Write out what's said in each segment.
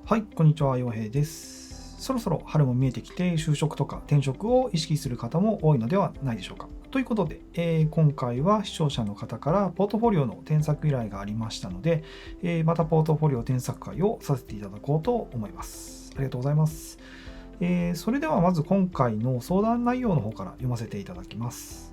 はい、こんにちは、陽平です。そろそろ春も見えてきて、就職とか転職を意識する方も多いのではないでしょうか。ということで、今回は視聴者の方からポートフォリオの添削依頼がありましたので、またポートフォリオ添削会をさせていただこうと思います。ありがとうございます。それではまず今回の相談内容の方から読ませていただきます。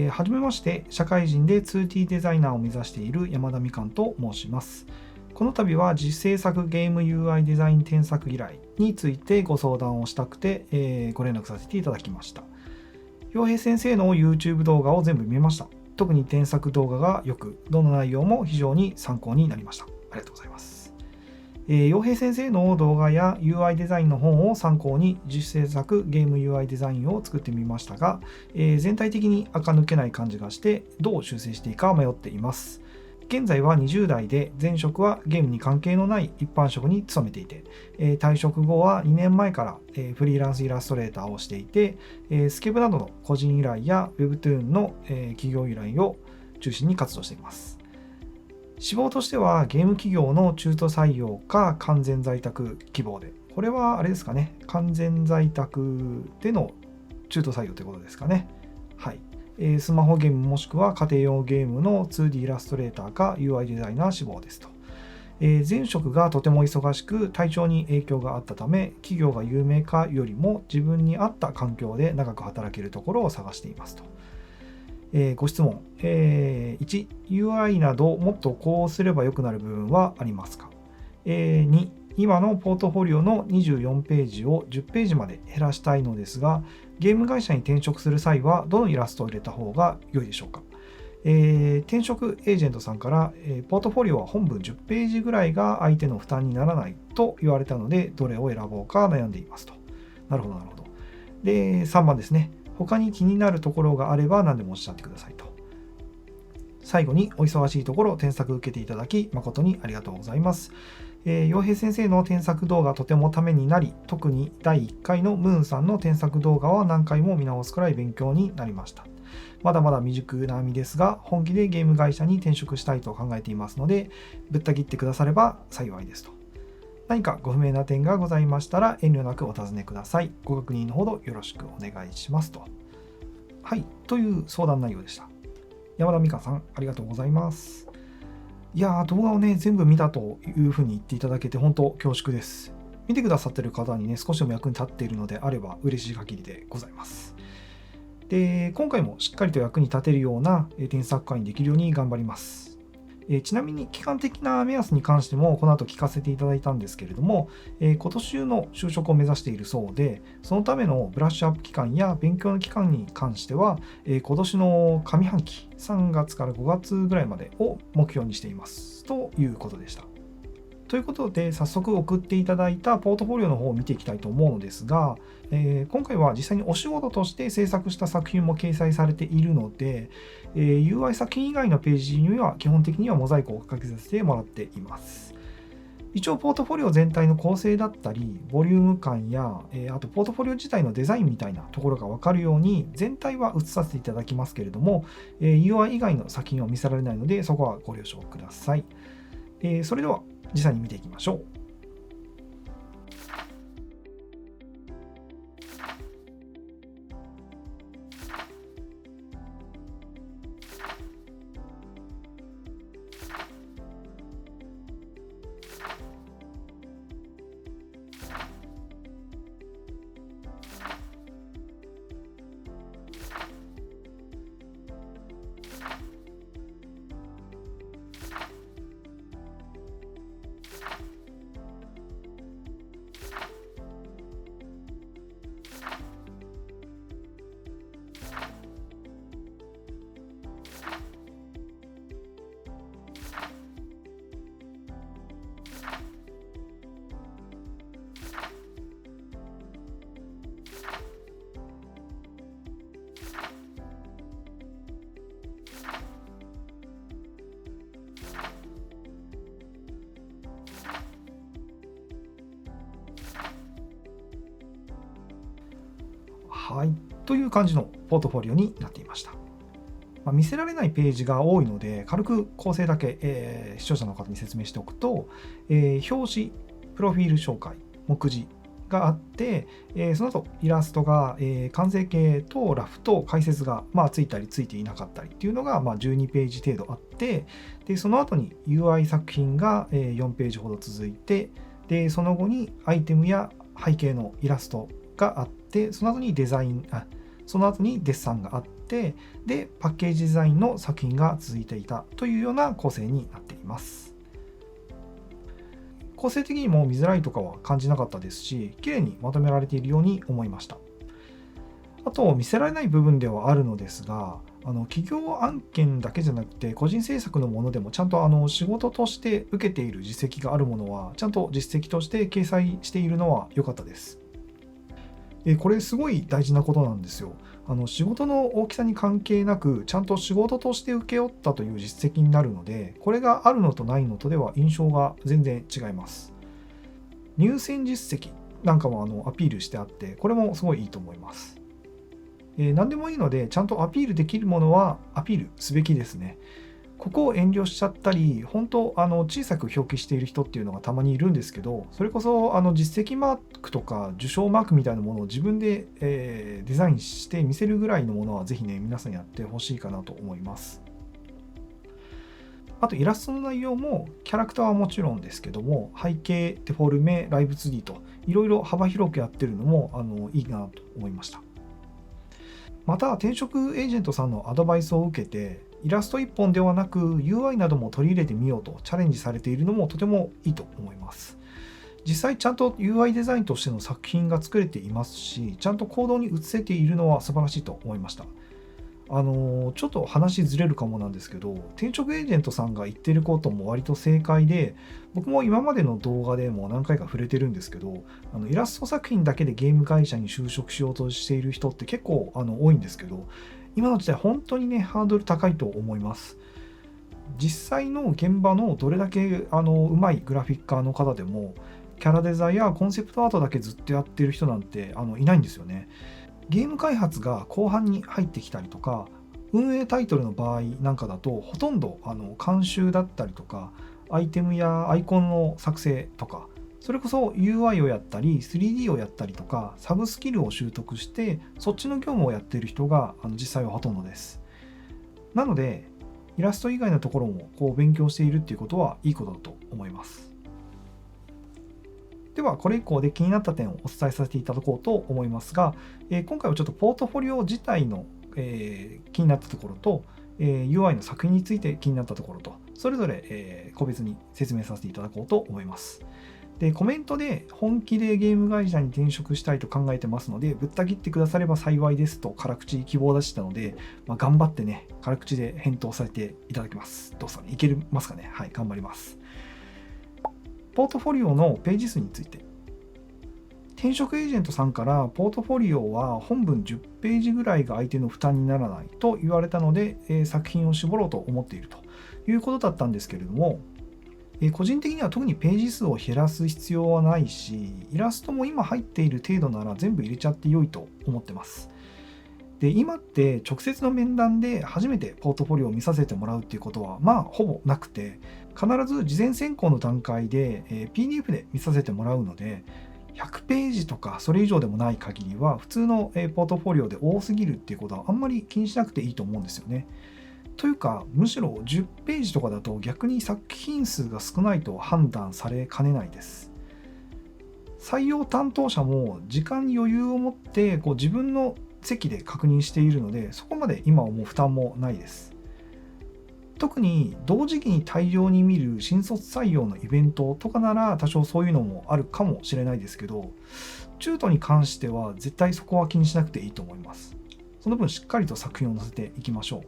はじめまして、社会人で 2T デザイナーを目指している山田みかんと申します。この度は自制作ゲーム UI デザイン添削依頼についてご相談をしたくて、ご連絡させていただきました。陽平先生の YouTube 動画を全部見ました。特に添削動画がよく、どの内容も非常に参考になりました。ありがとうございます。陽平先生の動画や UI デザインの本を参考に自主制作ゲーム UI デザインを作ってみましたが、全体的に垢抜けない感じがしてどう修正していいか迷っています。現在は20代で前職はゲームに関係のない一般職に勤めていて、退職後は2年前からフリーランスイラストレーターをしていて、スケブなどの個人依頼や Webtoon の企業依頼を中心に活動しています。志望としてはゲーム企業の中途採用か完全在宅希望で、これはあれですかね、完全在宅での中途採用ということですかね。はい。スマホゲームもしくは家庭用ゲームの 2D イラストレーターか UI デザイナー志望ですと。前職がとても忙しく体調に影響があったため、企業が有名化よりも自分に合った環境で長く働けるところを探していますと。ご質問。1、UI などもっとこうすれば良くなる部分はありますか？ 2、今のポートフォリオの24ページを10ページまで減らしたいのですが、ゲーム会社に転職する際はどのイラストを入れた方が良いでしょうか？転職エージェントさんから、ポートフォリオは本文10ページぐらいが相手の負担にならないと言われたので、どれを選ぼうか悩んでいますと。なるほど、なるほど。で、3番ですね。他に気になるところがあれば何でもおっしゃってくださいと。最後にお忙しいところ添削受けていただき誠にありがとうございます。陽平先生の添削動画とてもためになり、特に第1回のムーンさんの添削動画は何回も見直すくらい勉強になりました。まだまだ未熟な身ですが、本気でゲーム会社に転職したいと考えていますので、ぶった切ってくだされば幸いですと。何かご不明な点がございましたら遠慮なくお尋ねください。ご確認のほどよろしくお願いしますと。はい、という相談内容でした。山田美香さん、ありがとうございます。いやー、動画をね、全部見たというふうに言っていただけて本当恐縮です。見てくださっている方にね、少しでも役に立っているのであれば嬉しい限りでございます。で、今回もしっかりと役に立てるような添削会にできるように頑張ります。ちなみに期間的な目安に関してもこの後聞かせていただいたんですけれども、今年中の就職を目指しているそうで、そのためのブラッシュアップ期間や勉強の期間に関しては、今年の上半期3月から5月ぐらいまでを目標にしていますということでした。ということで、早速送っていただいたポートフォリオの方を見ていきたいと思うのですが、今回は実際にお仕事として制作した作品も掲載されているので、UI 作品以外のページには基本的にはモザイクをかけさせてもらっています。一応ポートフォリオ全体の構成だったり、ボリューム感や、あとポートフォリオ自体のデザインみたいなところが分かるように、全体は映させていただきますけれども、UI 以外の作品は見せられないので、そこはご了承ください。それでは実際に見ていきましょう。はい、という感じのポートフォリオになっていました。見せられないページが多いので軽く構成だけ、視聴者の方に説明しておくと、表紙、プロフィール紹介、目次があって、その後イラストが、完成形とラフと解説が、ついたりついていなかったりっていうのが、12ページ程度あって、でその後に UI 作品が、4ページほど続いて、でその後にアイテムや背景のイラストがあって、その後にデッサンがあって、でパッケージデザインの作品が続いていたというような構成になっています。構成的にも見づらいとかは感じなかったですし、綺麗にまとめられているように思いました。あと見せられない部分ではあるのですが、企業案件だけじゃなくて個人制作のものでもちゃんと仕事として受けている実績があるものはちゃんと実績として掲載しているのは良かったです。これすごい大事なことなんですよ。仕事の大きさに関係なくちゃんと仕事として請け負ったという実績になるので、これがあるのとないのとでは印象が全然違います。入選実績なんかもアピールしてあって、これもすごいいいと思います。何でもいいのでちゃんとアピールできるものはアピールすべきですね。ここを遠慮しちゃったり、本当小さく表記している人っていうのがたまにいるんですけど、それこそ実績マークとか受賞マークみたいなものを自分で、デザインして見せるぐらいのものはぜひね皆さんやってほしいかなと思います。あとイラストの内容もキャラクターはもちろんですけども、背景、デフォルメ、ライブ 2D といろいろ幅広くやってるのもいいなと思いました。また転職エージェントさんのアドバイスを受けて、イラスト1本ではなく UI なども取り入れてみようとチャレンジされているのもとてもいいと思います。実際ちゃんと UI デザインとしての作品が作れていますし、ちゃんと行動に移せているのは素晴らしいと思いました。ちょっと話ずれるかもなんですけど、転職エージェントさんが言ってることも割と正解で、僕も今までの動画でも何回か触れてるんですけど、イラスト作品だけでゲーム会社に就職しようとしている人って結構多いんですけど、今の時代本当にねハードル高いと思います。実際の現場のどれだけうまいグラフィッカーの方でも、キャラデザやコンセプトアートだけずっとやってる人なんていないんですよね。ゲーム開発が後半に入ってきたりとか、運営タイトルの場合なんかだとほとんど監修だったりとか、アイテムやアイコンの作成とか、それこそ UI をやったり 3D をやったりとか、サブスキルを習得してそっちの業務をやっている人が実際はほとんどです。なのでイラスト以外のところも勉強しているっていうことはいいことだと思います。ではこれ以降で気になった点をお伝えさせていただこうと思いますが、今回はちょっとポートフォリオ自体の、気になったところと、UI の作品について気になったところと、それぞれ、個別に説明させていただこうと思います。でコメントで本気でゲーム会社に転職したいと考えてますので、ぶった切ってくだされば幸いですと辛口希望を出したので、頑張ってね辛口で返答させていただきます。どうですかね、いけますかね。はい、頑張ります。ポートフォリオのページ数について、転職エージェントさんからポートフォリオは本文10ページぐらいが相手の負担にならないと言われたので、作品を絞ろうと思っているということだったんですけれども、個人的には特にページ数を減らす必要はないし、イラストも今入っている程度なら全部入れちゃって良いと思ってます。で今って直接の面談で初めてポートフォリオを見させてもらうっていうことはほぼなくて、必ず事前選考の段階で、PDF で見させてもらうので、100ページとかそれ以上でもない限りは普通の、ポートフォリオで多すぎるっていうことはあんまり気にしなくていいと思うんですよね。というかむしろ10ページとかだと逆に作品数が少ないと判断されかねないです。採用担当者も時間に余裕を持って自分の席で確認しているので、そこまで今はもう負担もないです。特に同時期に大量に見る新卒採用のイベントとかなら多少そういうのもあるかもしれないですけど、中途に関しては絶対そこは気にしなくていいと思います。その分しっかりと作品を載せていきましょう。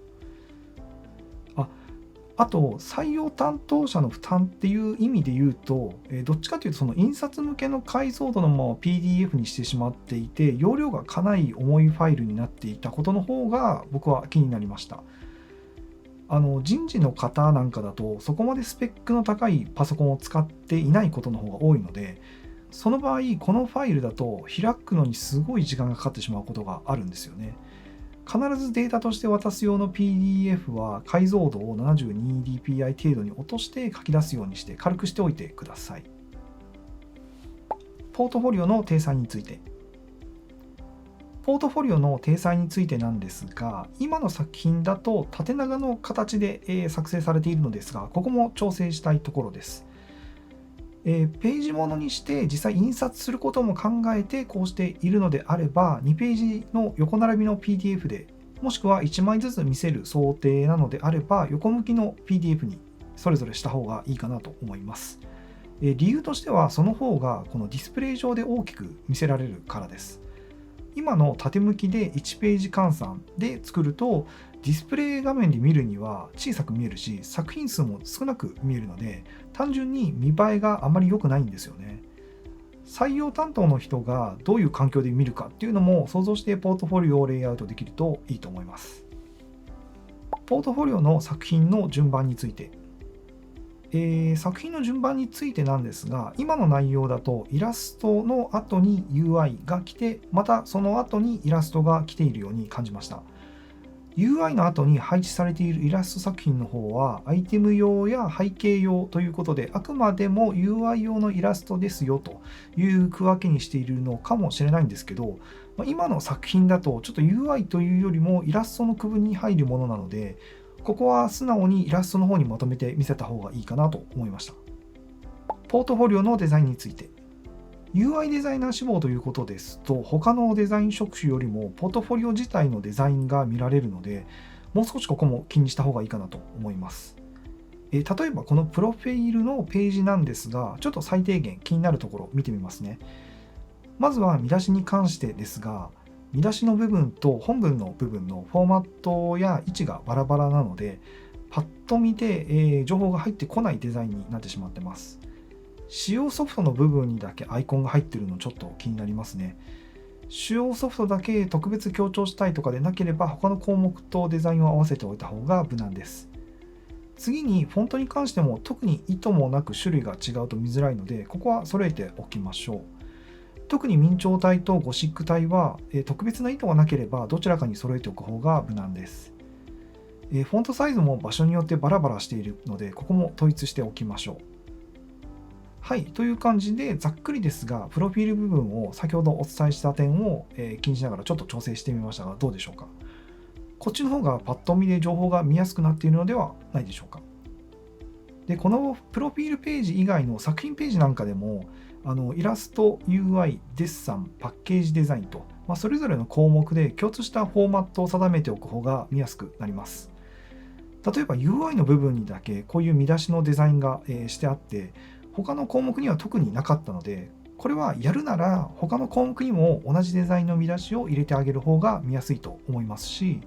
あと採用担当者の負担っていう意味で言うと、どっちかというとその印刷向けの解像度のまま PDF にしてしまっていて、容量がかなり重いファイルになっていたことの方が僕は気になりました。人事の方なんかだとそこまでスペックの高いパソコンを使っていないことの方が多いので、その場合このファイルだと開くのにすごい時間がかかってしまうことがあるんですよね。必ずデータとして渡す用の PDF は解像度を 72dpi 程度に落として書き出すようにして軽くしておいてください。ポートフォリオの体裁について。ポートフォリオの体裁についてなんですが、今の作品だと縦長の形で作成されているのですが、ここも調整したいところです。ページものにして実際印刷することも考えてこうしているのであれば、2ページの横並びの PDF で、もしくは1枚ずつ見せる想定なのであれば、横向きの PDF にそれぞれした方がいいかなと思います。理由としては、その方がこのディスプレイ上で大きく見せられるからです。今の縦向きで1ページ換算で作ると、ディスプレイ画面で見るには小さく見えるし、作品数も少なく見えるので、単純に見栄えがあまり良くないんですよね。採用担当の人がどういう環境で見るかっていうのも想像してポートフォリオをレイアウトできるといいと思います。ポートフォリオの作品の順番について。作品の順番についてなんですが、今の内容だとイラストの後に UI が来て、またその後にイラストが来ているように感じました。UI の後に配置されているイラスト作品の方はアイテム用や背景用ということで、あくまでも UI 用のイラストですよという区分けにしているのかもしれないんですけど、今の作品だとちょっと UI というよりもイラストの区分に入るものなので、ここは素直にイラストの方にまとめて見せた方がいいかなと思いました。ポートフォリオのデザインについて。UI デザイナー志望ということですと、他のデザイン職種よりもポートフォリオ自体のデザインが見られるので、もう少しここも気にした方がいいかなと思います。例えばこのプロフィールのページなんですが、ちょっと最低限気になるところを見てみますね。まずは見出しに関してですが、見出しの部分と本文の部分のフォーマットや位置がバラバラなので、パッと見て、情報が入ってこないデザインになってしまってます。使用ソフトの部分にだけアイコンが入っているのちょっと気になりますね。使用ソフトだけ特別強調したいとかでなければ、他の項目とデザインを合わせておいた方が無難です。次にフォントに関しても特に意図もなく種類が違うと見づらいので、ここは揃えておきましょう。特に明朝体とゴシック体は特別な意図がなければどちらかに揃えておく方が無難です。フォントサイズも場所によってバラバラしているので、ここも統一しておきましょう。はい、という感じでざっくりですが、プロフィール部分を先ほどお伝えした点を気にしながらちょっと調整してみましたが、どうでしょうか。こっちの方がパッと見で情報が見やすくなっているのではないでしょうか。で、このプロフィールページ以外の作品ページなんかでも、イラスト、UI、デッサン、パッケージデザインと、それぞれの項目で共通したフォーマットを定めておく方が見やすくなります。例えば UI の部分にだけこういう見出しのデザインがしてあって、他の項目には特になかったので、これはやるなら他の項目にも同じデザインの見出しを入れてあげる方が見やすいと思いますし、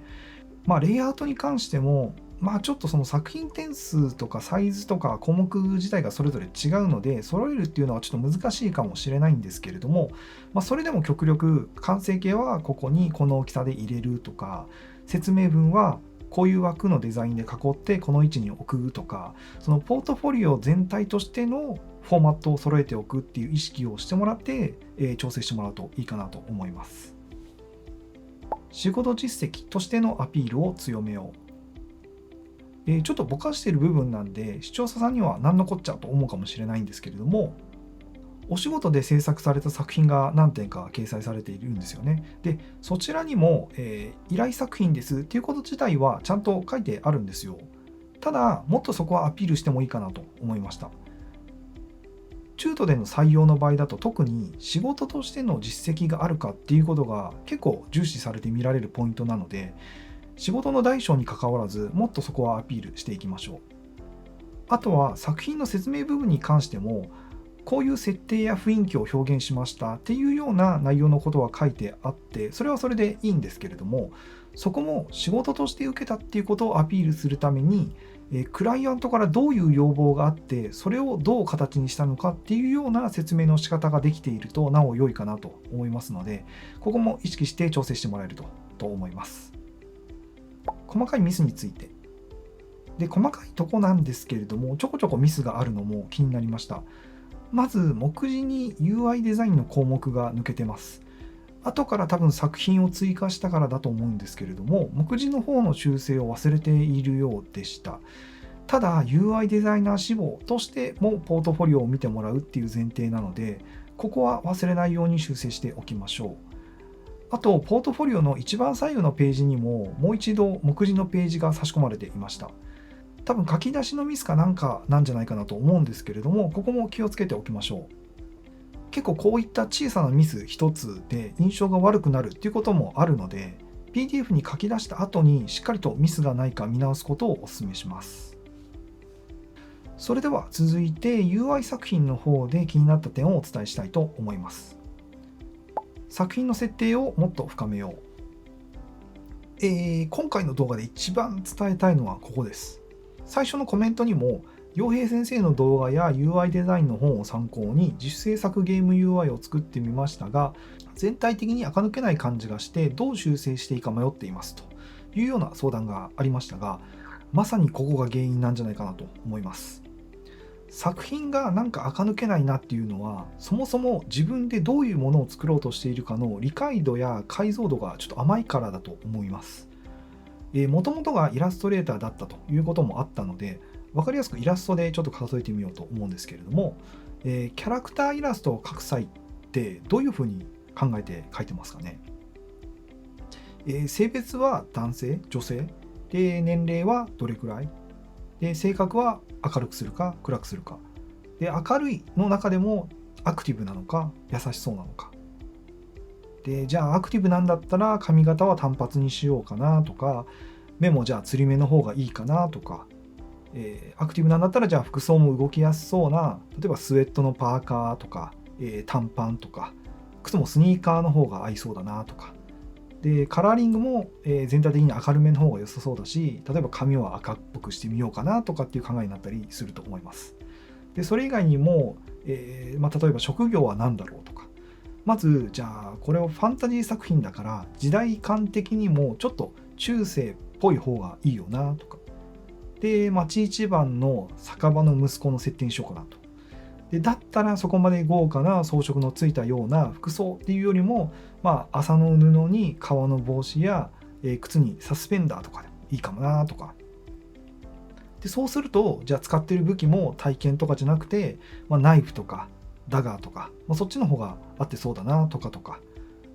レイアウトに関しても、ちょっとその作品点数とかサイズとか項目自体がそれぞれ違うので、揃えるっていうのはちょっと難しいかもしれないんですけれども、それでも極力完成形はここにこの大きさで入れるとか、説明文はこういう枠のデザインで囲ってこの位置に置くとか、そのポートフォリオ全体としてのフォーマットを揃えておくっていう意識をしてもらって、調整してもらうといいかなと思います。仕事実績としてのアピールを強めよう。ちょっとぼかしている部分なんで、視聴者さんには何のこっちゃと思うかもしれないんですけれども、お仕事で制作された作品が何点か掲載されているんですよね。で、そちらにも、依頼作品ですっていうこと自体はちゃんと書いてあるんですよ。ただ、もっとそこはアピールしてもいいかなと思いました。中途での採用の場合だと、特に仕事としての実績があるかっていうことが結構重視されて見られるポイントなので、仕事の大小に関わらずもっとそこはアピールしていきましょう。あとは作品の説明部分に関しても、こういう設定や雰囲気を表現しましたっていうような内容のことは書いてあって、それはそれでいいんですけれども、そこも仕事として受けたっていうことをアピールするために、クライアントからどういう要望があって、それをどう形にしたのかっていうような説明の仕方ができているとなお良いかなと思いますので、ここも意識して調整してもらえると思います。細かいミスについて。で、細かいとこなんですけれども、ちょこちょこミスがあるのも気になりました。まず、目次に UI デザインの項目が抜けてます。後から多分作品を追加したからだと思うんですけれども、目次の方の修正を忘れているようでした。ただ UI デザイナー志望としてもポートフォリオを見てもらうっていう前提なので、ここは忘れないように修正しておきましょう。あとポートフォリオの一番左右のページにももう一度目次のページが差し込まれていました。多分書き出しのミスかなんかなんじゃないかなと思うんですけれども、ここも気をつけておきましょう。結構こういった小さなミス一つで印象が悪くなるっていうこともあるので、 PDF に書き出した後にしっかりとミスがないか見直すことをお勧めします。それでは続いて UI 作品の方で気になった点をお伝えしたいと思います。作品の設定をもっと深めよう。今回の動画で一番伝えたいのはここです。最初のコメントにも、陽平先生の動画や UI デザインの本を参考に自主制作ゲーム UI を作ってみましたが、全体的に垢抜けない感じがしてどう修正していいか迷っていますというような相談がありましたが、まさにここが原因なんじゃないかなと思います。作品がなんか垢抜けないなっていうのは、そもそも自分でどういうものを作ろうとしているかの理解度や解像度がちょっと甘いからだと思います。もともとがイラストレーターだったということもあったので、分かりやすくイラストでちょっと数えてみようと思うんですけれども、キャラクターイラストを描く際ってどういうふうに考えて描いてますかね。性別は男性、女性で、年齢はどれくらいで、性格は明るくするか暗くするかで、明るいの中でもアクティブなのか優しそうなのかで、じゃあアクティブなんだったら髪型は単発にしようかなとか、目もじゃあつり目の方がいいかなとか、アクティブなんだったらじゃあ服装も動きやすそうな、例えばスウェットのパーカーとか、短パンとか、靴もスニーカーの方が合いそうだなとかで、カラーリングも全体的に明るめの方が良さそうだし、例えば髪を赤っぽくしてみようかなとかっていう考えになったりすると思います。でそれ以外にも、例えば職業は何だろうとか、まずじゃあこれをファンタジー作品だから時代感的にもちょっと中世っぽい方がいいよなとかで、町一番の酒場の息子の設定にしようかなと。でだったらそこまで豪華な装飾のついたような服装っていうよりも、麻の布に革の帽子や、靴にサスペンダーとかでいいかもなとか。でそうすると、じゃあ使ってる武器も体剣とかじゃなくて、ナイフとかダガーとか、そっちの方が合ってそうだなとか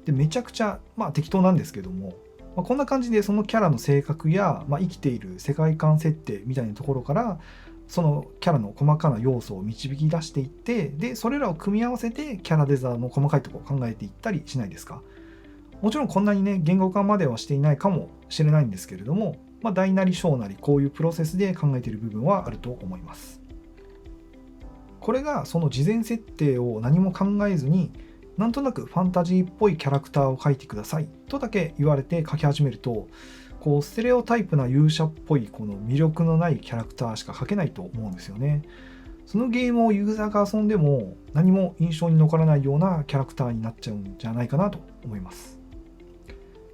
で、めちゃくちゃ、適当なんですけども、こんな感じでそのキャラの性格や、生きている世界観設定みたいなところからそのキャラの細かな要素を導き出していって、でそれらを組み合わせてキャラデザの細かいところを考えていったりしないですか。もちろんこんなにね言語化まではしていないかもしれないんですけれども、大なり小なりこういうプロセスで考えている部分はあると思います。これがその事前設定を何も考えずに、なんとなくファンタジーっぽいキャラクターを描いてくださいとだけ言われて描き始めると、こうステレオタイプな勇者っぽいこの魅力のないキャラクターしか描けないと思うんですよね。そのゲームをユーザーが遊んでも何も印象に残らないようなキャラクターになっちゃうんじゃないかなと思います。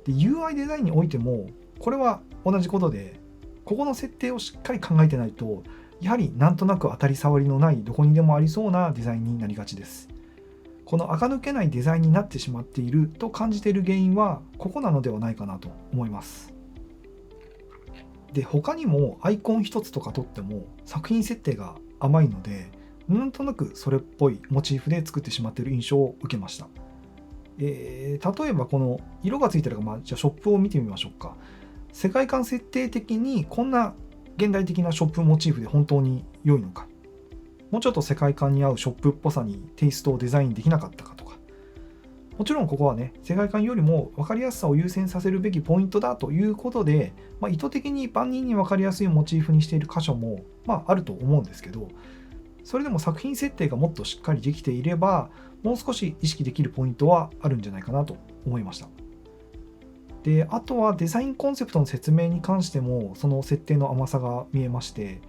で UI デザインにおいてもこれは同じことで、ここの設定をしっかり考えてないと、やはりなんとなく当たり障りのないどこにでもありそうなデザインになりがちです。この垢抜けないデザインになってしまっていると感じている原因はここなのではないかなと思います。で他にもアイコン一つとかとっても作品設定が甘いので、なんとなくそれっぽいモチーフで作ってしまっている印象を受けました。例えばこの色がついてるかじゃあショップを見てみましょうか。世界観設定的にこんな現代的なショップモチーフで本当に良いのか、もうちょっと世界観に合うショップっぽさにテイストをデザインできなかったかとか、もちろんここはね世界観よりも分かりやすさを優先させるべきポイントだということで、意図的に万人に分かりやすいモチーフにしている箇所もあると思うんですけど、それでも作品設定がもっとしっかりできていれば、もう少し意識できるポイントはあるんじゃないかなと思いました。であとはデザインコンセプトの説明に関してもその設定の甘さが見えまして、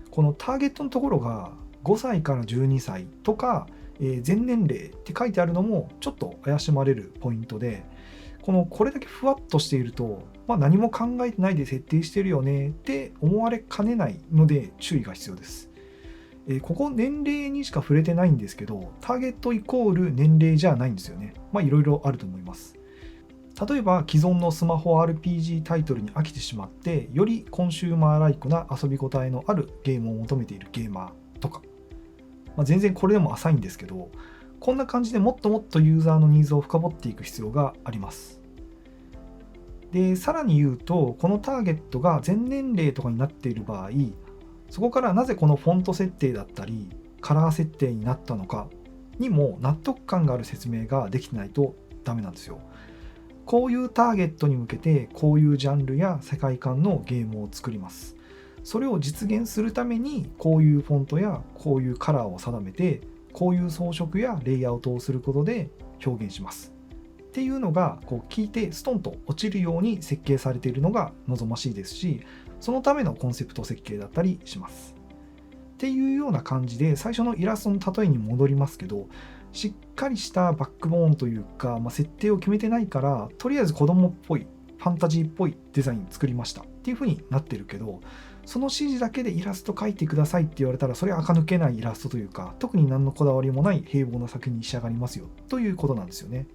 このターゲットのところが5歳から12歳とか、全年齢って書いてあるのもちょっと怪しまれるポイントで、これだけふわっとしていると、何も考えてないで設定してるよねって思われかねないので注意が必要です。ここ年齢にしか触れてないんですけど、ターゲットイコール年齢じゃないんですよね。いろいろあると思います。例えば既存のスマホ RPG タイトルに飽きてしまって、よりコンシューマーライクな遊び応えのあるゲームを求めているゲーマーとか、全然これでも浅いんですけど、こんな感じでもっともっとユーザーのニーズを深掘っていく必要があります。で、さらに言うと、このターゲットが全年齢とかになっている場合、そこからなぜこのフォント設定だったりカラー設定になったのかにも納得感がある説明ができてないとダメなんですよ。こういうターゲットに向けてこういうジャンルや世界観のゲームを作ります。それを実現するためにこういうフォントやこういうカラーを定めて、こういう装飾やレイアウトをすることで表現しますっていうのが聞いてストンと落ちるように設計されているのが望ましいですし、そのためのコンセプト設計だったりします。っていうような感じで、最初のイラストの例えに戻りますけど、しっかりしたバックボーンというか、設定を決めてないから、とりあえず子供っぽいファンタジーっぽいデザイン作りましたっていう風になってるけど、その指示だけでイラスト描いてくださいって言われたら、それは垢抜けないイラストというか、特に何のこだわりもない平凡な作品に仕上がりますよということなんですよね。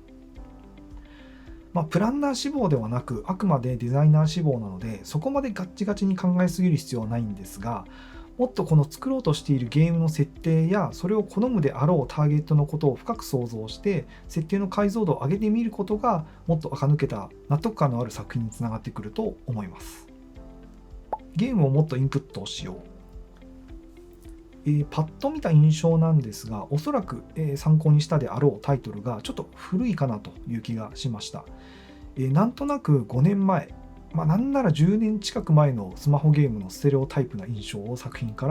プランナー志望ではなく、あくまでデザイナー志望なので、そこまでガッチガチに考えすぎる必要はないんですが、もっとこの作ろうとしているゲームの設定や、それを好むであろうターゲットのことを深く想像して、設定の解像度を上げてみることが、もっと垢抜けた納得感のある作品につながってくると思います。ゲームをもっとインプットしよう。パッと見た印象なんですが、おそらく、参考にしたであろうタイトルがちょっと古いかなという気がしました。なんとなく5年前、なんなら10年近く前のスマホゲームのステレオタイプな印象を作品か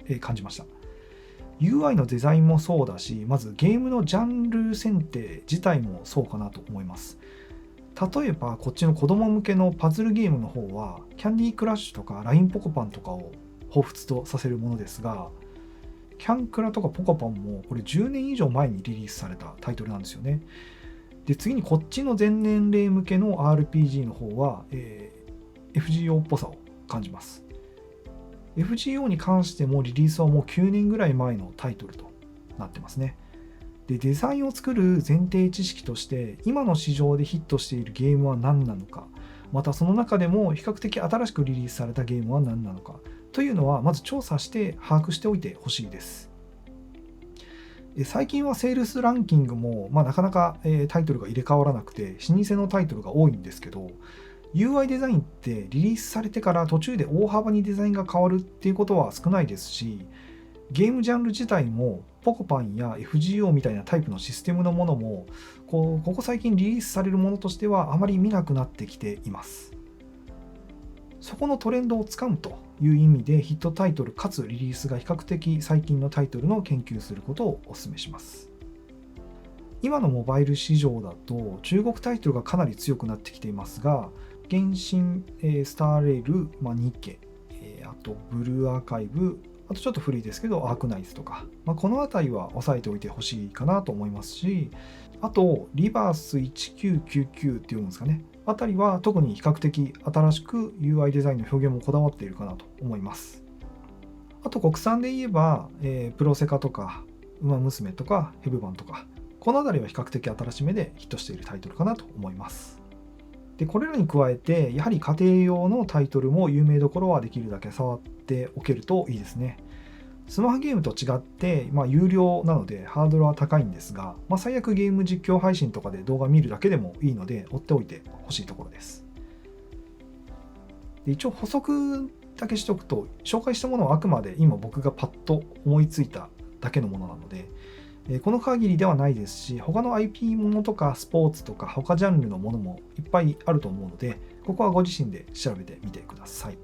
ら、感じました。UI のデザインもそうだし、まずゲームのジャンル選定自体もそうかなと思います。例えばこっちの子供向けのパズルゲームの方は、キャンディークラッシュとかラインポコパンとかを彷彿とさせるものですが、キャンクラとかポコパンもこれ10年以上前にリリースされたタイトルなんですよね。で、次にこっちの全年齢向けの RPG の方は、FGO っぽさを感じます。FGO に関してもリリースはもう9年ぐらい前のタイトルとなってますね。で、デザインを作る前提知識として、今の市場でヒットしているゲームは何なのか、またその中でも比較的新しくリリースされたゲームは何なのかというのは、まず調査して把握しておいてほしいです。最近はセールスランキングも、なかなかタイトルが入れ替わらなくて、老舗のタイトルが多いんですけど、UI デザインってリリースされてから途中で大幅にデザインが変わるっていうことは少ないですし、ゲームジャンル自体もポコパンや FGO みたいなタイプのシステムのものもここ最近リリースされるものとしてはあまり見なくなってきています。そこのトレンドをつかむという意味でヒットタイトルかつリリースが比較的最近のタイトルの研究することをお勧めします。今のモバイル市場だと中国タイトルがかなり強くなってきていますが、原神、スターレール、ニッケ、あとブルーアーカイブ、あとちょっと古いですけどアークナイツとか、この辺りは押さえておいてほしいかなと思いますし、あとリバース1999っていうんですかね、あたりは特に比較的新しく UI デザインの表現もこだわっているかなと思います。あと国産で言えば、プロセカとかウマ娘とかヘブバンとか、この辺りは比較的新しめでヒットしているタイトルかなと思います。で、これらに加えてやはり家庭用のタイトルも有名どころはできるだけ触っておけるといいですね。スマホゲームと違って、有料なのでハードルは高いんですが、最悪ゲーム実況配信とかで動画見るだけでもいいので追っておいてほしいところです。で、一応補足だけしておくと、紹介したものはあくまで今僕がパッと思いついただけのものなので、この限りではないですし、他の IP ものとかスポーツとか他ジャンルのものもいっぱいあると思うので、ここはご自身で調べてみてください。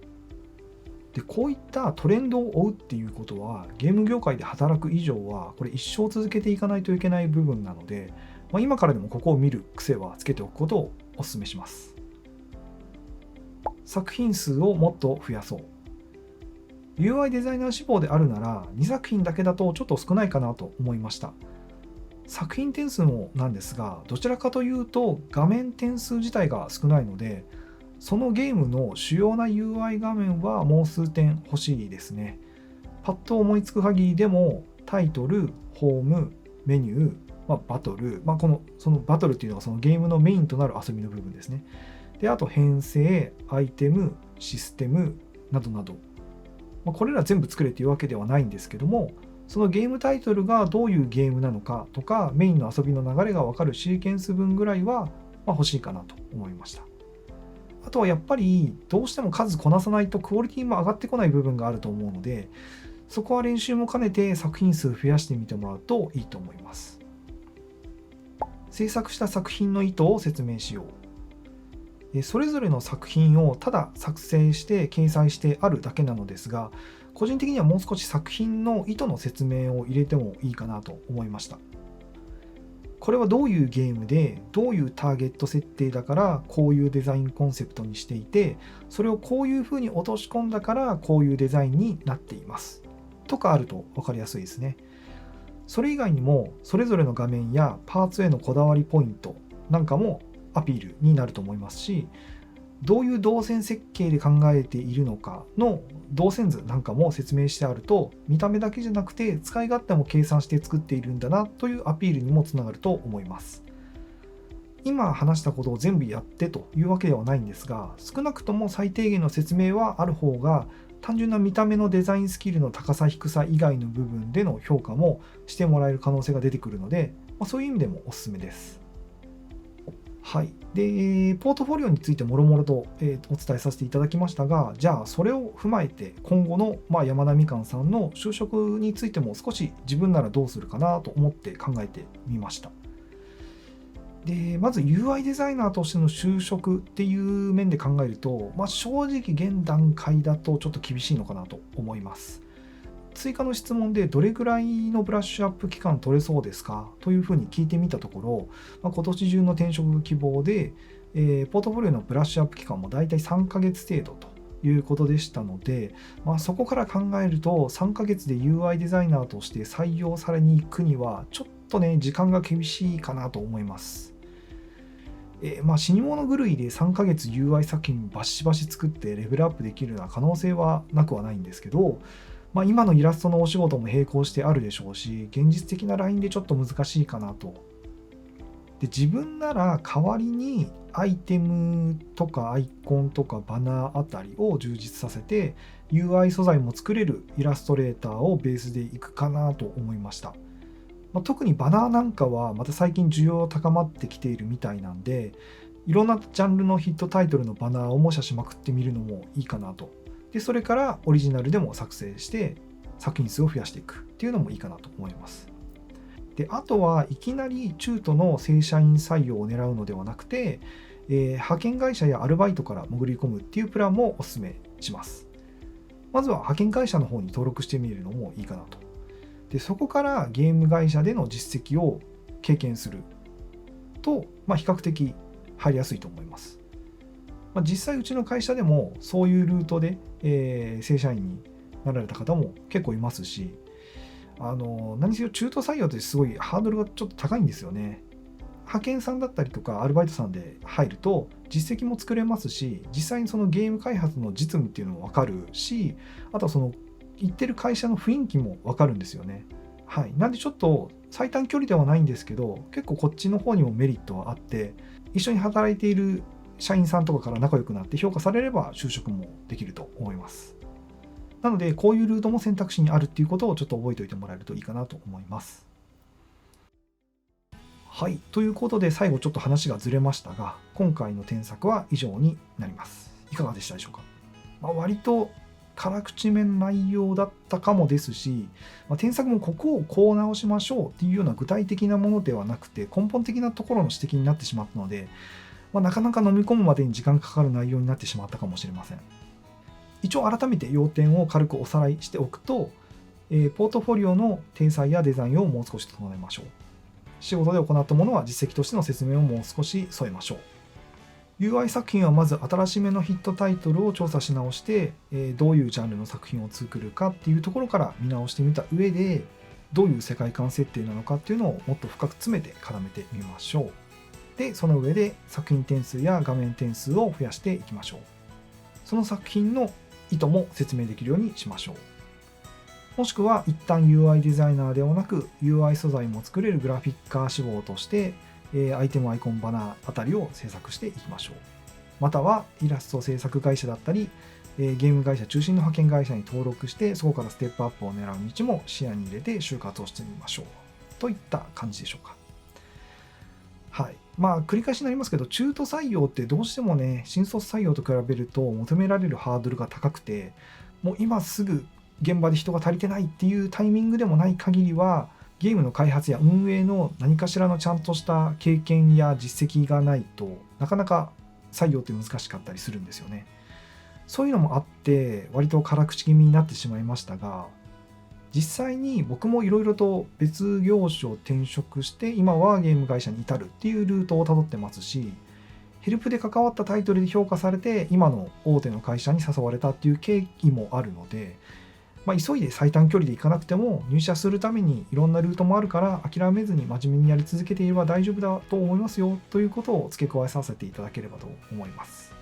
で、こういったトレンドを追うっていうことは、ゲーム業界で働く以上はこれ一生続けていかないといけない部分なので、今からでもここを見る癖はつけておくことをお勧めします。作品数をもっと増やそう。UI デザイナー志望であるなら2作品だけだとちょっと少ないかなと思いました。作品点数もなんですが、どちらかというと画面点数自体が少ないので、そのゲームの主要な UI 画面はもう数点欲しいですね。パッと思いつく限りでもタイトル、ホーム、メニュー、バトル、そのバトルっていうのがそのゲームのメインとなる遊びの部分ですね。で、あと編成、アイテム、システムなどなど、これら全部作れというわけではないんですけども、そのゲームタイトルがどういうゲームなのかとか、メインの遊びの流れが分かるシーケンス分ぐらいは欲しいかなと思いました。あとはやっぱりどうしても数こなさないとクオリティも上がってこない部分があると思うので、そこは練習も兼ねて作品数増やしてみてもらうといいと思います。制作した作品の意図を説明しよう。それぞれの作品をただ作成して掲載してあるだけなのですが、個人的にはもう少し作品の意図の説明を入れてもいいかなと思いました。これはどういうゲームでどういうターゲット設定だからこういうデザインコンセプトにしていて、それをこういうふうに落とし込んだからこういうデザインになっていますとかあると分かりやすいですね。それ以外にもそれぞれの画面やパーツへのこだわりポイントなんかもアピールになると思いますし、どういう動線設計で考えているのかの動線図なんかも説明してあると、見た目だけじゃなくて使い勝手も計算して作っているんだなというアピールにもつながると思います。今話したことを全部やってというわけではないんですが、少なくとも最低限の説明はある方が単純な見た目のデザインスキルの高さ低さ以外の部分での評価もしてもらえる可能性が出てくるので、そういう意味でもおすすめです。はい、でポートフォリオについてもろもろと、お伝えさせていただきましたが、じゃあそれを踏まえて今後の、山田みかんさんの就職についても少し自分ならどうするかなと思って考えてみました。でまず UI デザイナーとしての就職っていう面で考えると、正直現段階だとちょっと厳しいのかなと思います。追加の質問でどれぐらいのブラッシュアップ期間取れそうですかというふうに聞いてみたところ、今年中の転職希望で、ポートフォリオのブラッシュアップ期間もだいたい3ヶ月程度ということでしたので、そこから考えると3ヶ月で UI デザイナーとして採用されに行くにはちょっとね時間が厳しいかなと思います。死に物狂いで3ヶ月 UI 作品バシバシ作ってレベルアップできるような可能性はなくはないんですけど、今のイラストのお仕事も並行してあるでしょうし、現実的なラインでちょっと難しいかなと。で自分なら代わりにアイテムとかアイコンとかバナーあたりを充実させて UI 素材も作れるイラストレーターをベースでいくかなと思いました。特にバナーなんかはまた最近需要高まってきているみたいなんで、いろんなジャンルのヒットタイトルのバナーを模写しまくってみるのもいいかなと。でそれからオリジナルでも作成して作品数を増やしていくっていうのもいいかなと思います。であとはいきなり中途の正社員採用を狙うのではなくて、派遣会社やアルバイトから潜り込むっていうプランもお勧めします。まずは派遣会社の方に登録してみるのもいいかなと。でそこからゲーム会社での実績を経験すると、比較的入りやすいと思います。実際うちの会社でもそういうルートで、正社員になられた方も結構いますし、何せよ中途採用ってすごいハードルがちょっと高いんですよね。派遣さんだったりとかアルバイトさんで入ると実績も作れますし、実際にそのゲーム開発の実務っていうのも分かるし、あとはその行ってる会社の雰囲気も分かるんですよね。はい、なんでちょっと最短距離ではないんですけど、結構こっちの方にもメリットはあって、一緒に働いている社員さんとかから仲良くなって評価されれば就職もできると思います。なのでこういうルートも選択肢にあるっていうことをちょっと覚えておいてもらえるといいかなと思います。はい、ということで最後ちょっと話がずれましたが、今回の添削は以上になります。いかがでしたでしょうか。割と辛口めの内容だったかもですし、添削もここをこう直しましょうっていうような具体的なものではなくて根本的なところの指摘になってしまったので、なかなか飲み込むまでに時間かかる内容になってしまったかもしれません。一応改めて要点を軽くおさらいしておくと、ポートフォリオの体裁やデザインをもう少し整えましょう。仕事で行ったものは実績としての説明をもう少し添えましょう。UI 作品はまず新しめのヒットタイトルを調査し直して、どういうジャンルの作品を作るかっていうところから見直してみた上で、どういう世界観設定なのかっていうのをもっと深く詰めて絡めてみましょう。でその上で作品点数や画面点数を増やしていきましょう。その作品の意図も説明できるようにしましょう。もしくは一旦 UI デザイナーではなく UI 素材も作れるグラフィッカー志望として、アイテム、アイコン、バナーあたりを制作していきましょう。またはイラスト制作会社だったり、ゲーム会社中心の派遣会社に登録して、そこからステップアップを狙う道も視野に入れて就活をしてみましょうといった感じでしょうか。はい。繰り返しになりますけど、中途採用ってどうしてもね、新卒採用と比べると求められるハードルが高くて、もう今すぐ現場で人が足りてないっていうタイミングでもない限りは、ゲームの開発や運営の何かしらのちゃんとした経験や実績がないとなかなか採用って難しかったりするんですよね。そういうのもあって割と辛口気味になってしまいましたが、実際に僕もいろいろと別業種を転職して今はゲーム会社に至るっていうルートをたどってますし、ヘルプで関わったタイトルで評価されて今の大手の会社に誘われたっていう経緯もあるので、急いで最短距離で行かなくても入社するためにいろんなルートもあるから諦めずに真面目にやり続けていれば大丈夫だと思いますよということを付け加えさせていただければと思います。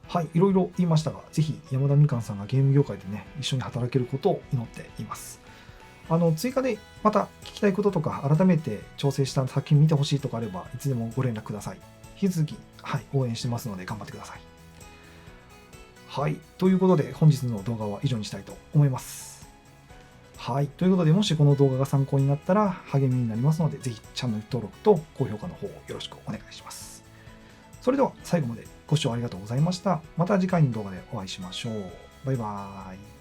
はい、いろいろ言いましたが、ぜひ山田みかんさんがゲーム業界でね、一緒に働けることを祈っています。追加でまた聞きたいこととか、改めて調整した作品見てほしいとかあれば、いつでもご連絡ください。引き続き、はい、応援してますので頑張ってください。はい、ということで本日の動画は以上にしたいと思います。はい、ということでもしこの動画が参考になったら励みになりますので、ぜひチャンネル登録と高評価の方をよろしくお願いします。それでは最後までご視聴ありがとうございました。また次回の動画でお会いしましょう。バイバーイ。